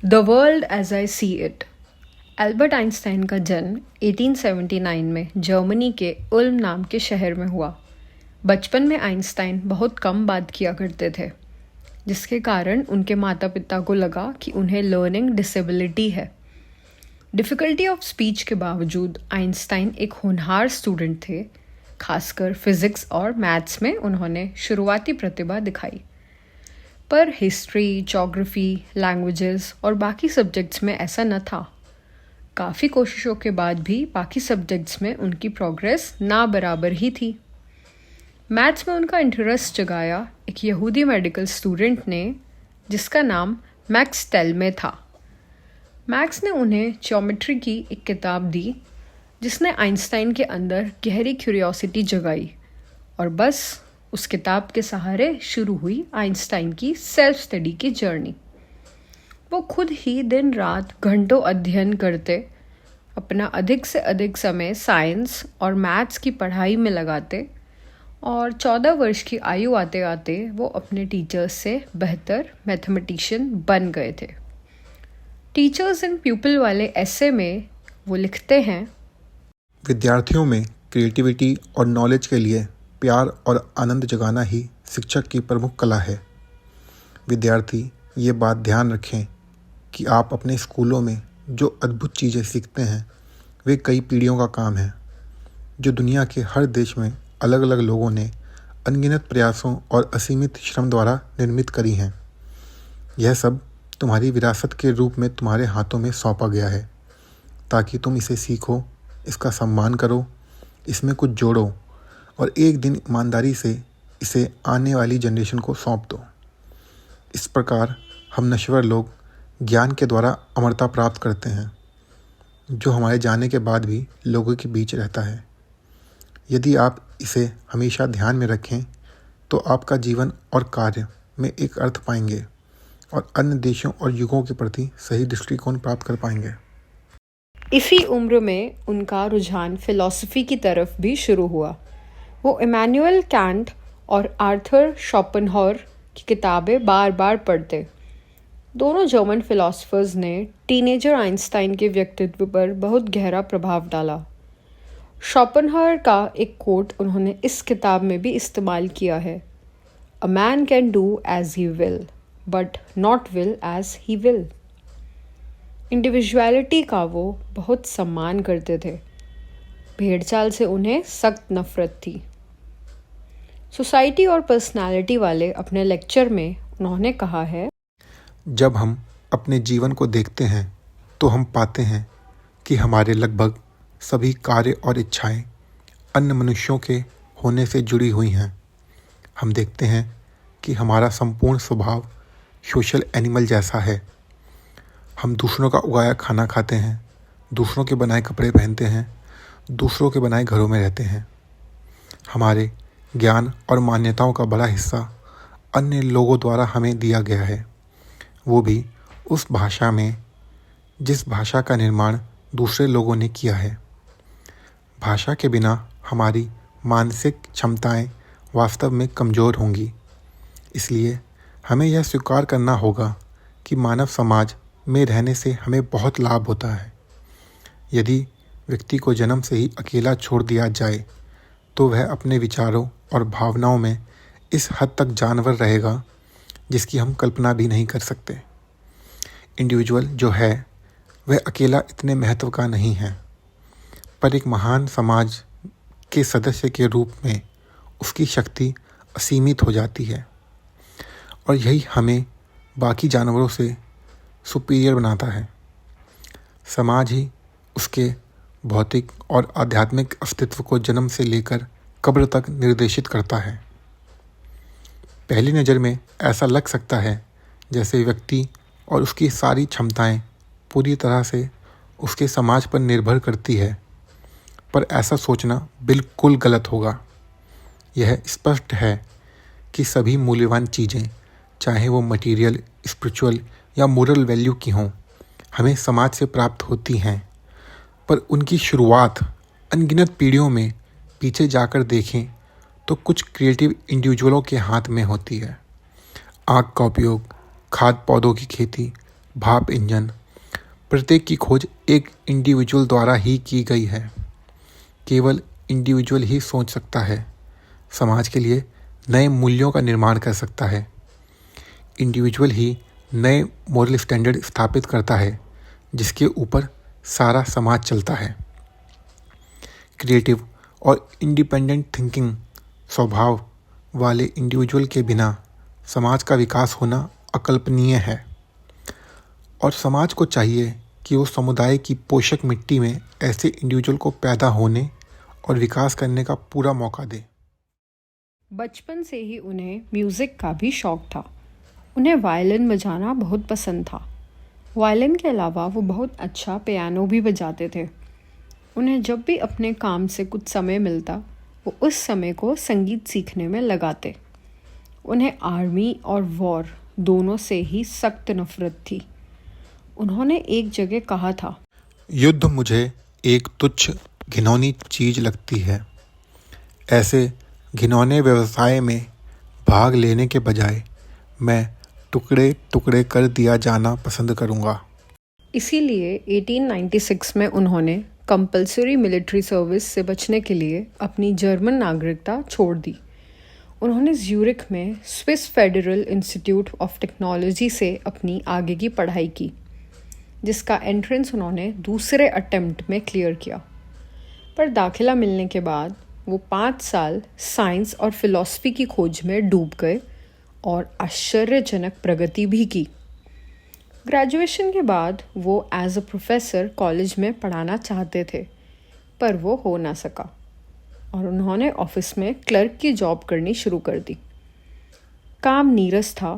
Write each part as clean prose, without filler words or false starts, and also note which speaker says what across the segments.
Speaker 1: The world as I see it. Albert Einstein का जन्म 1879 में जर्मनी के उल्म नाम के शहर में हुआ। बचपन में आइंस्टाइन बहुत कम बात किया करते थे, जिसके कारण उनके माता पिता को लगा कि उन्हें लर्निंग डिसेबिलिटी है। डिफ़िकल्टी ऑफ स्पीच के बावजूद आइंस्टाइन एक होनहार स्टूडेंट थे। खासकर फिज़िक्स और मैथ्स में उन्होंने शुरुआती प्रतिभा दिखाई। पर हिस्ट्री, ज्योग्राफी, लैंग्वेजेस और बाकी सब्जेक्ट्स में ऐसा न था। काफ़ी कोशिशों के बाद भी बाकी सब्जेक्ट्स में उनकी प्रोग्रेस ना बराबर ही थी। मैथ्स में उनका इंटरेस्ट जगाया एक यहूदी मेडिकल स्टूडेंट ने, जिसका नाम मैक्स टेल्मे था। मैक्स ने उन्हें ज्योमेट्री की एक किताब दी, जिसने आइंस्टाइन के अंदर गहरी क्यूरियोसिटी जगाई, और बस उस किताब के सहारे शुरू हुई आइंस्टाइन की सेल्फ स्टडी की जर्नी। वो खुद ही दिन रात घंटों अध्ययन करते, अपना अधिक से अधिक समय साइंस और मैथ्स की पढ़ाई में लगाते, और 14 वर्ष की आयु आते आते वो अपने टीचर्स से बेहतर मैथमेटिशियन बन गए थे। टीचर्स एंड प्यूपिल वाले ऐसे में वो लिखते हैं,
Speaker 2: विद्यार्थियों में क्रिएटिविटी और नॉलेज के लिए प्यार और आनंद जगाना ही शिक्षक की प्रमुख कला है। विद्यार्थी ये बात ध्यान रखें कि आप अपने स्कूलों में जो अद्भुत चीज़ें सीखते हैं वे कई पीढ़ियों का काम है, जो दुनिया के हर देश में अलग अलग लोगों ने अनगिनत प्रयासों और असीमित श्रम द्वारा निर्मित करी हैं। यह सब तुम्हारी विरासत के रूप में तुम्हारे हाथों में सौंपा गया है, ताकि तुम इसे सीखो, इसका सम्मान करो, इसमें कुछ जोड़ो और एक दिन ईमानदारी से इसे आने वाली जनरेशन को सौंप दो। इस प्रकार हम नश्वर लोग ज्ञान के द्वारा अमरता प्राप्त करते हैं, जो हमारे जाने के बाद भी लोगों के बीच रहता है। यदि आप इसे हमेशा ध्यान में रखें तो आपका जीवन और कार्य में एक अर्थ पाएंगे और अन्य देशों और युगों के प्रति सही दृष्टिकोण प्राप्त कर पाएंगे।
Speaker 1: इसी उम्र में उनका रुझान फिलॉसफी की तरफ भी शुरू हुआ। वो इमैनुअल कैंट और आर्थर शोपेनहावर की किताबें बार बार पढ़ते। दोनों जर्मन फिलोसोफर्स ने टीनेजर आइंस्टाइन के व्यक्तित्व पर बहुत गहरा प्रभाव डाला। शोपेनहावर का एक कोट उन्होंने इस किताब में भी इस्तेमाल किया है, a man can do as he will but not will as he will. Individuality का वो बहुत सम्मान करते थे। भेड़चाल से उन्हें सख्त नफरत थी। सोसाइटी और पर्सनालिटी वाले अपने लेक्चर में उन्होंने कहा है,
Speaker 2: जब हम अपने जीवन को देखते हैं तो हम पाते हैं कि हमारे लगभग सभी कार्य और इच्छाएं अन्य मनुष्यों के होने से जुड़ी हुई हैं। हम देखते हैं कि हमारा संपूर्ण स्वभाव सोशल एनिमल जैसा है। हम दूसरों का उगाया खाना खाते हैं, दूसरों के बनाए कपड़े पहनते हैं, दूसरों के बनाए घरों में रहते हैं। हमारे ज्ञान और मान्यताओं का बड़ा हिस्सा अन्य लोगों द्वारा हमें दिया गया है, वो भी उस भाषा में जिस भाषा का निर्माण दूसरे लोगों ने किया है। भाषा के बिना हमारी मानसिक क्षमताएं वास्तव में कमज़ोर होंगी। इसलिए हमें यह स्वीकार करना होगा कि मानव समाज में रहने से हमें बहुत लाभ होता है। यदि व्यक्ति को जन्म से ही अकेला छोड़ दिया जाए तो वह अपने विचारों और भावनाओं में इस हद तक जानवर रहेगा जिसकी हम कल्पना भी नहीं कर सकते। इंडिविजुअल जो है वह अकेला इतने महत्व का नहीं है, पर एक महान समाज के सदस्य के रूप में उसकी शक्ति असीमित हो जाती है, और यही हमें बाकी जानवरों से सुपीरियर बनाता है। समाज ही उसके भौतिक और आध्यात्मिक अस्तित्व को जन्म से लेकर कब्र तक निर्देशित करता है। पहली नज़र में ऐसा लग सकता है जैसे व्यक्ति और उसकी सारी क्षमताएं पूरी तरह से उसके समाज पर निर्भर करती है, पर ऐसा सोचना बिल्कुल गलत होगा। यह स्पष्ट है कि सभी मूल्यवान चीज़ें, चाहे वो मटेरियल, स्पिरिचुअल या मोरल वैल्यू की हों, हमें समाज से प्राप्त होती हैं, पर उनकी शुरुआत अनगिनत पीढ़ियों में पीछे जाकर देखें तो कुछ क्रिएटिव इंडिविजुअलों के हाथ में होती है। आग का उपयोग, खाद्य पौधों की खेती, भाप इंजन, प्रत्येक की खोज एक इंडिविजुअल द्वारा ही की गई है। केवल इंडिविजुअल ही सोच सकता है, समाज के लिए नए मूल्यों का निर्माण कर सकता है। इंडिविजुअल ही नए मॉरल स्टैंडर्ड स्थापित करता है जिसके ऊपर सारा समाज चलता है। क्रिएटिव और इंडिपेंडेंट थिंकिंग स्वभाव वाले इंडिविजुअल के बिना समाज का विकास होना अकल्पनीय है और समाज को चाहिए कि वो समुदाय की पोषक मिट्टी में ऐसे इंडिविजुअल को पैदा होने और विकास करने का पूरा मौका दे।
Speaker 1: बचपन से ही उन्हें म्यूज़िक का भी शौक था। उन्हें वायलिन बजाना बहुत पसंद था। वायलिन के अलावा वो बहुत अच्छा पियानो भी बजाते थे। उन्हें जब भी अपने काम से कुछ समय मिलता वो उस समय को संगीत सीखने में लगाते। उन्हें आर्मी और वॉर दोनों से ही सख्त नफरत थी। उन्होंने एक जगह कहा था,
Speaker 2: युद्ध मुझे एक तुच्छ घिनौनी चीज लगती है। ऐसे घिनौने व्यवसाय में भाग लेने के बजाय मैं टुकड़े टुकड़े कर दिया जाना पसंद करूँगा।
Speaker 1: इसीलिए 1896 में उन्होंने कंपलसरी मिलिट्री सर्विस से बचने के लिए अपनी जर्मन नागरिकता छोड़ दी। उन्होंने ज्यूरिख में Swiss federal institute of technology से अपनी आगे की पढ़ाई की, जिसका एंट्रेंस उन्होंने दूसरे अटेम्प्ट में क्लियर किया। पर दाखिला मिलने के बाद वो 5 साल साइंस और फिलॉसफी की खोज में डूब गए और आश्चर्यजनक प्रगति भी की। ग्रेजुएशन के बाद वो एज अ प्रोफेसर कॉलेज में पढ़ाना चाहते थे, पर वो हो ना सका और उन्होंने ऑफिस में क्लर्क की जॉब करनी शुरू कर दी। काम नीरस था,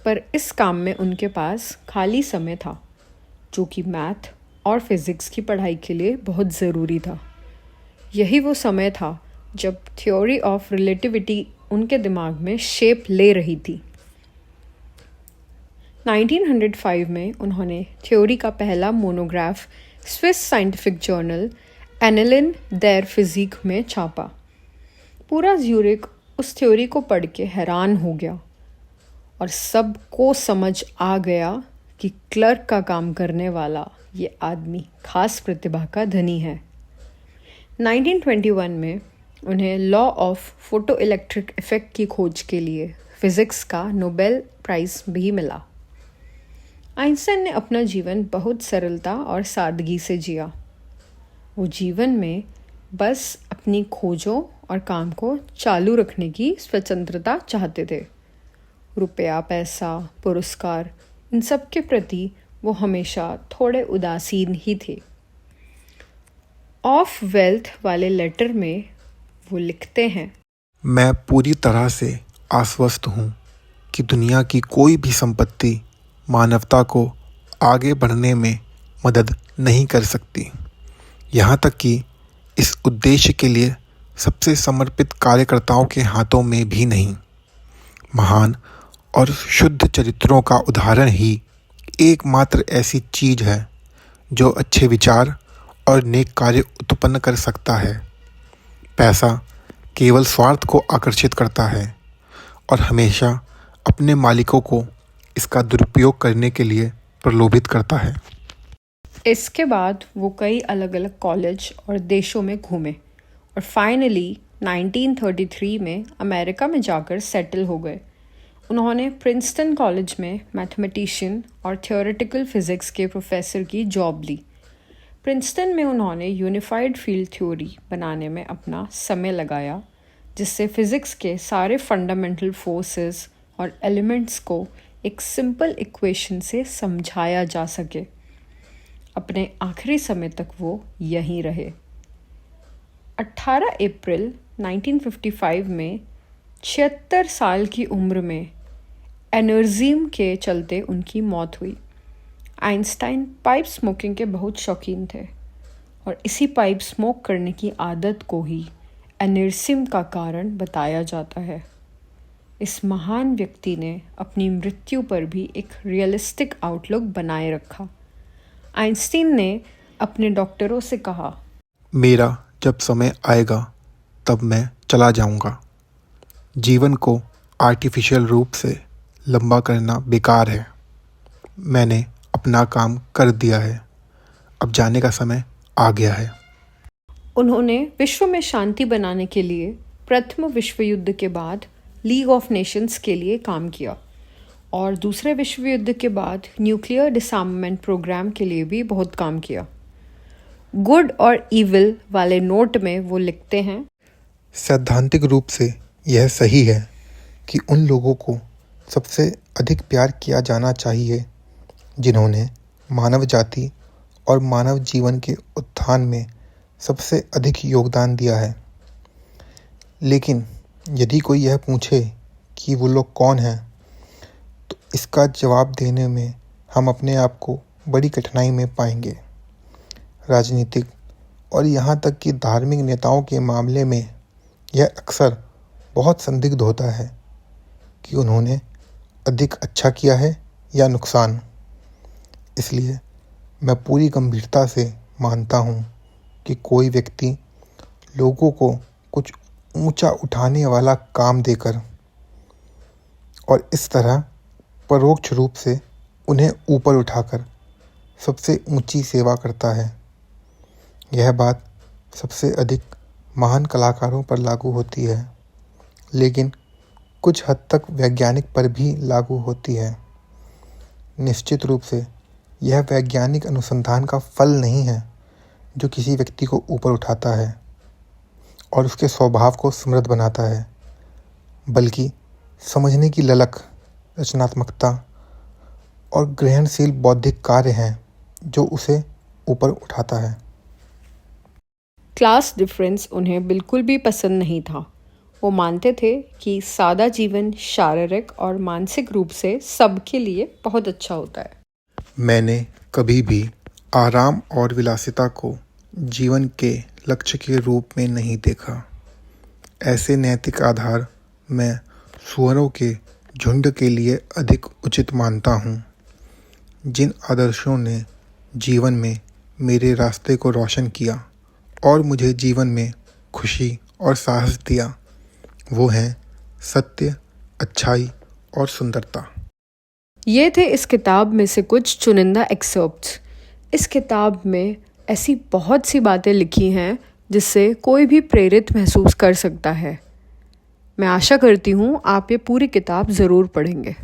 Speaker 1: पर इस काम में उनके पास खाली समय था, जो कि मैथ और फिज़िक्स की पढ़ाई के लिए बहुत ज़रूरी था। यही वो समय था जब थ्योरी ऑफ रिलेटिविटी उनके दिमाग में शेप ले रही थी। 1905 में उन्होंने थ्योरी का पहला monograph Swiss scientific journal Annalen der Physik में छापा। पूरा ज्यूरिख उस थ्योरी को पढ़ के हैरान हो गया और सबको समझ आ गया कि क्लर्क का काम करने वाला ये आदमी खास प्रतिभा का धनी है। 1921 में उन्हें law of photo electric effect की खोज के लिए फिज़िक्स का नोबेल प्राइज़ भी मिला। आइंस्टाइन ने अपना जीवन बहुत सरलता और सादगी से जिया। वो जीवन में बस अपनी खोजों और काम को चालू रखने की स्वतंत्रता चाहते थे। रुपया, पैसा, पुरस्कार, इन सब के प्रति वो हमेशा थोड़े उदासीन ही थे। ऑफ वेल्थ वाले लेटर में वो लिखते हैं,
Speaker 2: मैं पूरी तरह से आश्वस्त हूँ कि दुनिया की कोई भी संपत्ति मानवता को आगे बढ़ने में मदद नहीं कर सकती, यहाँ तक कि इस उद्देश्य के लिए सबसे समर्पित कार्यकर्ताओं के हाथों में भी नहीं। महान और शुद्ध चरित्रों का उदाहरण ही एकमात्र ऐसी चीज़ है जो अच्छे विचार और नेक कार्य उत्पन्न कर सकता है। पैसा केवल स्वार्थ को आकर्षित करता है और हमेशा अपने मालिकों को इसका दुरुपयोग करने के लिए प्रलोभित करता है।
Speaker 1: इसके बाद वो कई अलग अलग कॉलेज और देशों में घूमे और फाइनली 1933 में अमेरिका में जाकर सेटल हो गए। उन्होंने प्रिंसटन कॉलेज में मैथमेटिशियन और थियोरेटिकल फिज़िक्स के प्रोफेसर की जॉब ली। प्रिंसटन में उन्होंने यूनिफाइड फील्ड थ्योरी बनाने में अपना समय लगाया, जिससे फ़िज़िक्स के सारे फंडामेंटल फोर्सेस और एलिमेंट्स को एक सिंपल इक्वेशन से समझाया जा सके। अपने आखिरी समय तक वो यहीं रहे। 18 अप्रैल 1955 में 76 साल की उम्र में एनर्जीम के चलते उनकी मौत हुई। आइंस्टाइन पाइप स्मोकिंग के बहुत शौकीन थे और इसी पाइप स्मोक करने की आदत को ही एनर्जीम का कारण बताया जाता है। इस महान व्यक्ति ने अपनी मृत्यु पर भी एक रियलिस्टिक आउटलुक बनाए रखा। आइंस्टीन ने अपने डॉक्टरों से कहा,
Speaker 2: मेरा जब समय आएगा तब मैं चला जाऊंगा। जीवन को आर्टिफिशियल रूप से लंबा करना बेकार है। मैंने अपना काम कर दिया है। अब जाने का समय आ गया है।
Speaker 1: उन्होंने विश्व में शांति बनाने के लिए प्रथम विश्व युद्ध के बाद लीग ऑफ नेशंस के लिए काम किया और दूसरे विश्व युद्ध के बाद न्यूक्लियर डिसआर्ममेंट प्रोग्राम के लिए भी बहुत काम किया। गुड और इविल वाले नोट में वो लिखते हैं,
Speaker 2: सैद्धांतिक रूप से यह सही है कि उन लोगों को सबसे अधिक प्यार किया जाना चाहिए जिन्होंने मानव जाति और मानव जीवन के उत्थान में सबसे अधिक योगदान दिया है। लेकिन यदि कोई यह पूछे कि वो लोग कौन हैं, तो इसका जवाब देने में हम अपने आप को बड़ी कठिनाई में पाएंगे। राजनीतिक और यहाँ तक कि धार्मिक नेताओं के मामले में यह अक्सर बहुत संदिग्ध होता है कि उन्होंने अधिक अच्छा किया है या नुकसान। इसलिए मैं पूरी गंभीरता से मानता हूँ कि कोई व्यक्ति लोगों को कुछ ऊंचा उठाने वाला काम देकर और इस तरह परोक्ष रूप से उन्हें ऊपर उठाकर सबसे ऊंची सेवा करता है। यह बात सबसे अधिक महान कलाकारों पर लागू होती है, लेकिन कुछ हद तक वैज्ञानिक पर भी लागू होती है। निश्चित रूप से यह वैज्ञानिक अनुसंधान का फल नहीं है जो किसी व्यक्ति को ऊपर उठाता है और उसके स्वभाव को समृद्ध बनाता है, बल्कि समझने की ललक, रचनात्मकता और ग्रहणशील बौद्धिक कार्य हैं जो उसे ऊपर उठाता है।
Speaker 1: क्लास डिफरेंस उन्हें बिल्कुल भी पसंद नहीं था। वो मानते थे कि सादा जीवन शारीरिक और मानसिक रूप से सबके लिए बहुत अच्छा होता है।
Speaker 2: मैंने कभी भी आराम और विलासिता को जीवन के लक्ष्य के रूप में नहीं देखा। ऐसे नैतिक आधार मैं सुअरों के झुंड के लिए अधिक उचित मानता हूँ। जिन आदर्शों ने जीवन में मेरे रास्ते को रोशन किया और मुझे जीवन में खुशी और साहस दिया, वो हैं सत्य, अच्छाई और सुंदरता।
Speaker 1: ये थे इस किताब में से कुछ चुनिंदा एक्सर्प्ट्स। इस किताब में ऐसी बहुत सी बातें लिखी हैं जिससे कोई भी प्रेरित महसूस कर सकता है। मैं आशा करती हूँ आप ये पूरी किताब ज़रूर पढ़ेंगे।